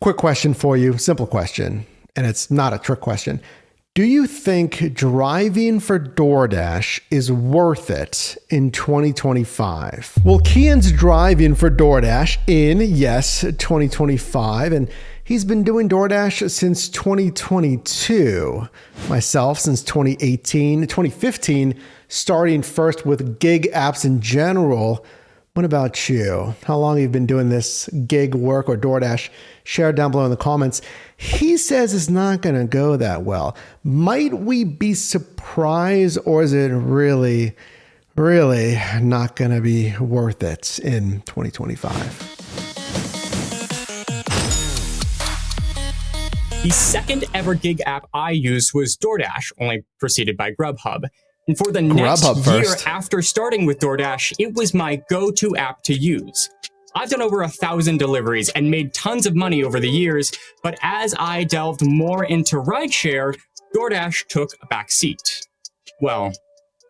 Quick question for you, simple question, and it's not a trick question. Do you think driving for DoorDash is worth it in 2025? Well, Kian's driving for DoorDash in, yes, 2025, and he's been doing DoorDash since 2022. Myself, since 2015, starting first with gig apps in general. What about you? How long have you been doing this gig work or DoorDash? Share down below in the comments. He says it's not going to go that well. Might we be surprised, or is it really, really not going to be worth it in 2025? The second ever gig app I used was DoorDash, only preceded by Grubhub. And for the next year after starting with DoorDash, it was my go-to app to use. I've done over 1,000 deliveries and made tons of money over the years, but as I delved more into rideshare, DoorDash took a backseat. Well,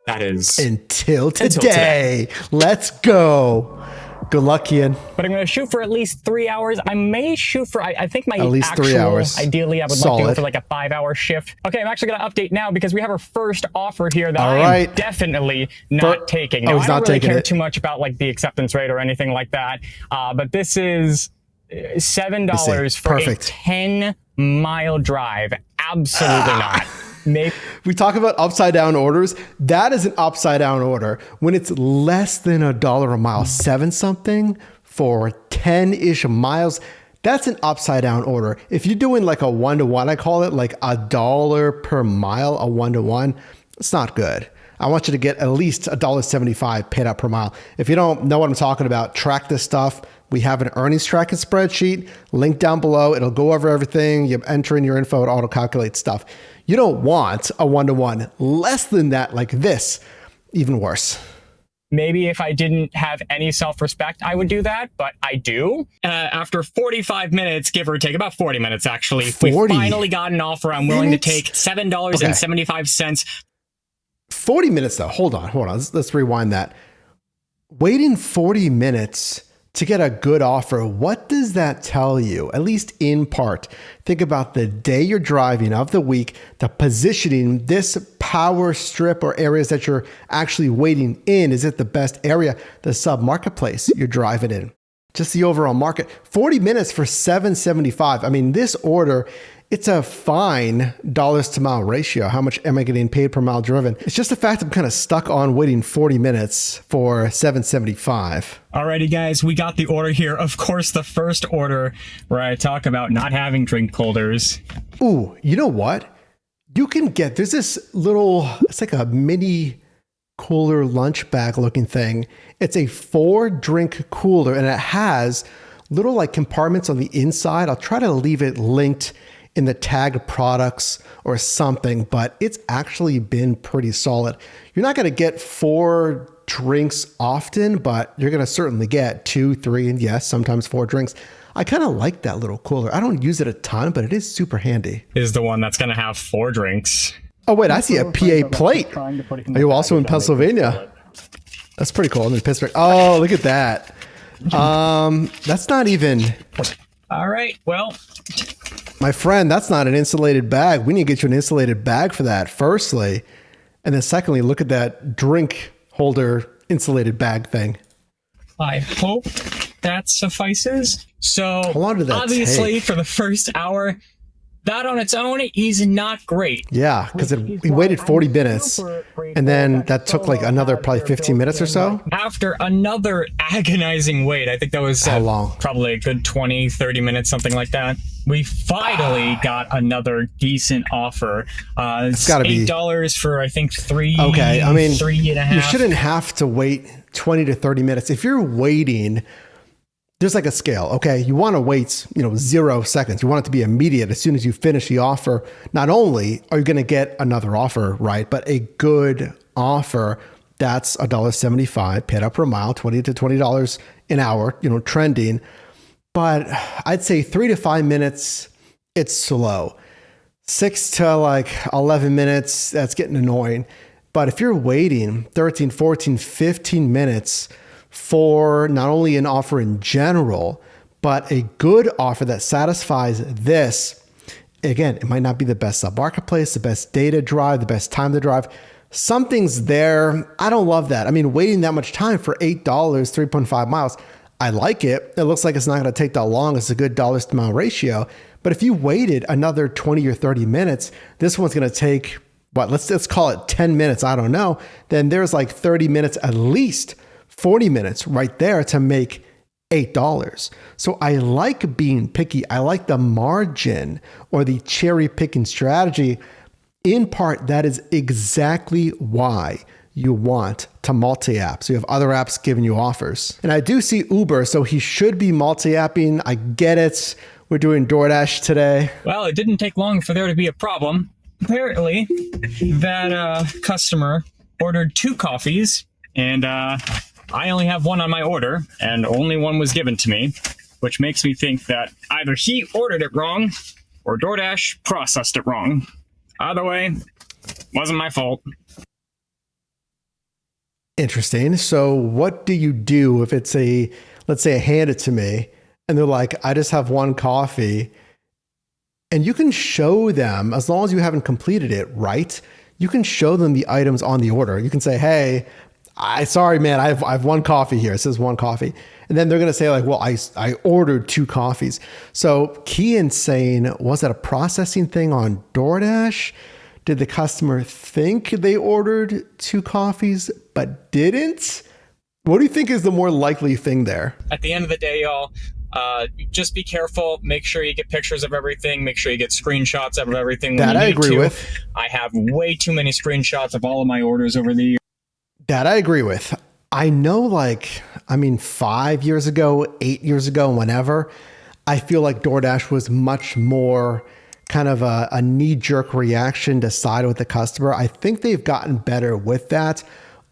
that is... Until today. Let's go. Good luck, Kian. But I'm going to shoot for at least 3 hours. I may shoot for, I think my at least actual, 3 hours. Ideally, I would like to go for like a 5-hour shift. Okay, I'm actually going to update now because we have our first offer here that I am definitely not taking. Now, I don't really care too much about like the acceptance rate or anything like that. But this is $7 for a 10-mile drive. Absolutely not. Maybe. We talk about upside down orders. That is an upside down order. When it's less than $1 a mile, 7 something for 10-ish miles, that's an upside down order. If you're doing like a 1-to-1, I call it like $1 per mile, a 1-to-1, it's not good. I want you to get at least $1.75 paid out per mile. If you don't know what I'm talking about, track this stuff. We have an earnings tracking spreadsheet, link down below. It'll go over everything. You enter in your info, it auto calculates stuff. You don't want a 1-to-1. Less than that, like this, even worse. Maybe if I didn't have any self-respect, I would do that, but I do. After 45 minutes, give or take, about 40 minutes actually, 40 we finally got an offer. I'm willing to take $7.75. 40 minutes though, hold on. Let's rewind that. Waiting 40 minutes to get a good offer, what does that tell you? At least in part. Think about the day you're driving of the week, the positioning, this power strip or areas that you're actually waiting in. Is it the best area? The sub-marketplace you're driving in. Just the overall market. 40 minutes for $7.75. I mean, this order, it's a fine dollars to mile ratio. How much am I getting paid per mile driven? It's just the fact I'm kind of stuck on waiting 40 minutes for $7.75. Alrighty, guys, we got the order here. Of course, the first order where I talk about not having drink holders. Ooh, you know what? You can get, there's this little, it's like a mini cooler lunch bag looking thing. It's a 4-drink cooler and it has little like compartments on the inside. I'll try to leave it linked in the tagged products or something, but it's actually been pretty solid. You're not going to get 4 drinks often, but you're going to certainly get 2, 3, and yes, sometimes 4 drinks. I kind of like that little cooler. I don't use it a ton, but it is super handy. Is the one that's going to have 4 drinks. Oh, wait, I see a PA plate. Are you also in Pennsylvania? That's pretty cool. I'm in Pittsburgh. Oh, look at that. That's not even... All right, well... My friend, that's not an insulated bag. We need to get you an insulated bag for that, firstly. And then secondly, look at that drink holder insulated bag thing. I hope that suffices. So how long did that obviously take? For the first hour, that on its own is not great. Yeah, because we waited 40 minutes and then that took like another probably 15 minutes or so. After another agonizing wait, I think that was how long? Probably a good 20, 30 minutes, something like that. We finally got another decent offer. It's gotta be $8 for, I think, 3. Okay, I mean, 3.5. You shouldn't have to wait 20 to 30 minutes. If you're waiting, there's like a scale, okay? You want to wait, 0 seconds. You want it to be immediate. As soon as you finish the offer, not only are you going to get another offer, right? But a good offer, that's $1.75 paid up per mile, $20 to $20 an hour, trending. But I'd say 3 to 5 minutes, it's slow. 6 to like 11 minutes, that's getting annoying. But if you're waiting 13, 14, 15 minutes for not only an offer in general, but a good offer that satisfies this, again, it might not be the best sub marketplace, the best data drive, the best time to drive. Something's there. I don't love that. I mean, waiting that much time for $8, 3.5 miles, I like it. It looks like it's not going to take that long. It's a good dollars to mile ratio. But if you waited another 20 or 30 minutes, this one's going to take, what, let's call it 10 minutes. I don't know. Then there's like 30 minutes, at least 40 minutes right there to make $8. So I like being picky. I like the margin or the cherry picking strategy. In part, that is exactly why you want to multi-app. So you have other apps giving you offers. And I do see Uber, so he should be multi-apping. I get it. We're doing DoorDash today. Well, it didn't take long for there to be a problem. Apparently, that customer ordered 2 coffees, and I only have one on my order, and only one was given to me, which makes me think that either he ordered it wrong or DoorDash processed it wrong. Either way, wasn't my fault. Interesting. So what do you do if it's let's say I hand it to me and they're like, I just have one coffee, and you can show them, as long as you haven't completed it, right? You can show them the items on the order. You can say, hey, sorry, man, I have one coffee here. It says one coffee. And then they're going to say like, well, I ordered 2 coffees. So Kian's saying, was that a processing thing on DoorDash? Did the customer think they ordered 2 coffees, but didn't? What do you think is the more likely thing there? At the end of the day, y'all, just be careful. Make sure you get pictures of everything. Make sure you get screenshots of everything. That I agree with. I have way too many screenshots of all of my orders over the years. That I agree with. I know 5 years ago, 8 years ago, whenever, I feel like DoorDash was much more kind of a knee-jerk reaction to side with the customer. I think they've gotten better with that.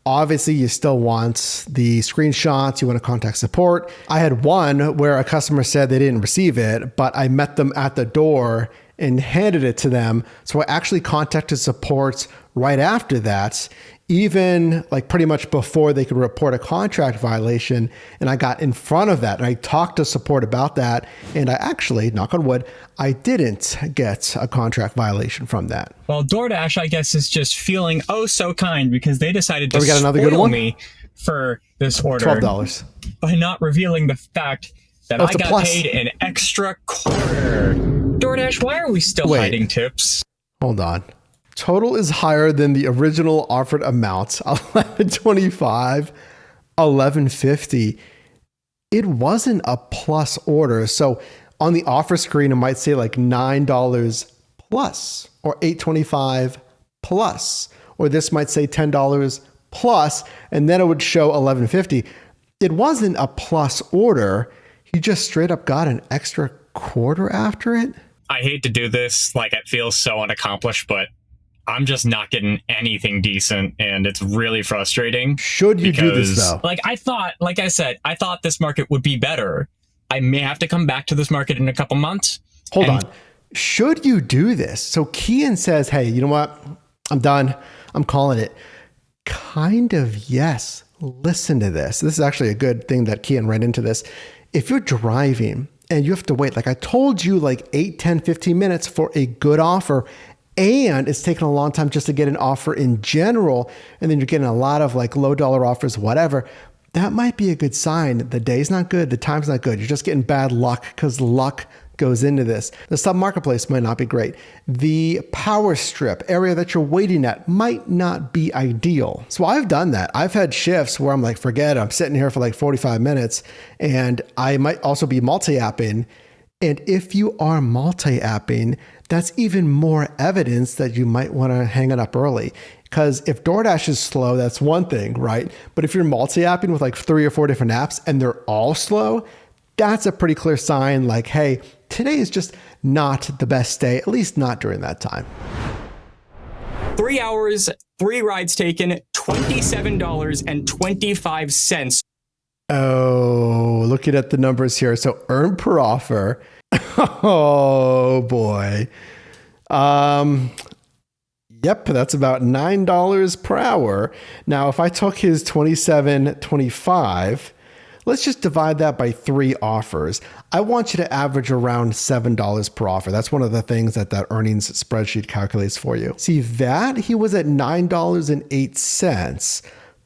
Obviously, you still want the screenshots. You want to contact support. I had one where a customer said they didn't receive it, but I met them at the door and handed it to them. So I actually contacted support right after that, even like pretty much before they could report a contract violation. And I got in front of that and I talked to support about that. And I actually, knock on wood, I didn't get a contract violation from that. Well, DoorDash, I guess, is just feeling oh so kind because they decided to we got another good one? me for this order. $12. By not revealing the fact that I got paid an extra quarter. DoorDash, why are we still hiding tips? Hold on. Total is higher than the original offered amount, $11.25, $11.50. It wasn't a plus order. So on the offer screen, it might say like $9 plus or $8.25 plus, or this might say $10 plus, and then it would show $11.50. It wasn't a plus order. He just straight up got an extra quarter after it. I hate to do this. Like, it feels so unaccomplished, but I'm just not getting anything decent, and it's really frustrating. Should you do this, though? Like I said, I thought this market would be better. I may have to come back to this market in a couple months. Hold on. Should you do this? So Kian says, hey, you know what? I'm done. I'm calling it. Kind of, yes. Listen to this. This is actually a good thing that Kian ran into this. If you're driving and you have to wait, like I told you, like 8, 10, 15 minutes for a good offer, and it's taken a long time just to get an offer in general, and then you're getting a lot of like low dollar offers, whatever, that might be a good sign. The day's not good. The time's not good. You're just getting bad luck because luck goes into this. The sub marketplace might not be great. The power strip area that you're waiting at might not be ideal. So I've done that. I've had shifts where I'm like, forget it. I'm sitting here for like 45 minutes and I might also be multi-apping. And if you are multi-apping, that's even more evidence that you might want to hang it up early. Because if DoorDash is slow, that's one thing, right? But if you're multi-apping with like 3 or 4 different apps and they're all slow, that's a pretty clear sign like, hey, today is just not the best day, at least not during that time. 3 hours, 3 rides taken, $27.25. Oh, looking at the numbers here. So earn per offer. Oh boy. Yep, that's about $9 per hour. Now, if I took his $27.25, Let's just divide that by 3 offers. I want you to average around $7 per offer. That's one of the things that earnings spreadsheet calculates for you. See that? He was at $9.08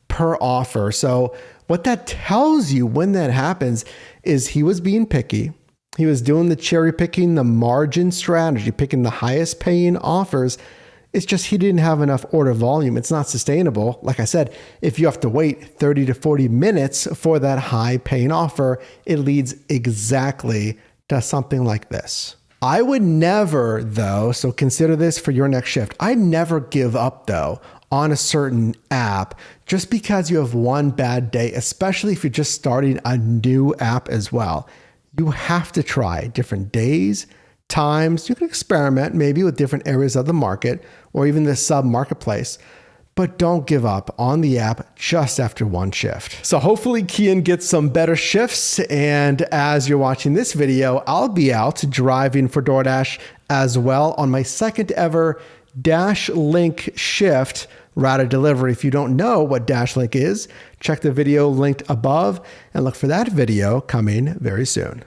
per offer. So what that tells you when that happens is he was being picky. He was doing the cherry picking, the margin strategy, picking the highest paying offers. It's just he didn't have enough order volume. It's not sustainable. Like I said, if you have to wait 30 to 40 minutes for that high paying offer, it leads exactly to something like this. I would never, though, so consider this for your next shift. I'd never give up, though, on a certain app just because you have one bad day, especially if you're just starting a new app as well. You have to try different days, times. You can experiment maybe with different areas of the market or even the sub marketplace, but don't give up on the app just after one shift. So hopefully Kian gets some better shifts. And as you're watching this video, I'll be out driving for DoorDash as well on my second ever Dash Link shift routed delivery. If you don't know what Dash Link is, check the video linked above and look for that video coming very soon.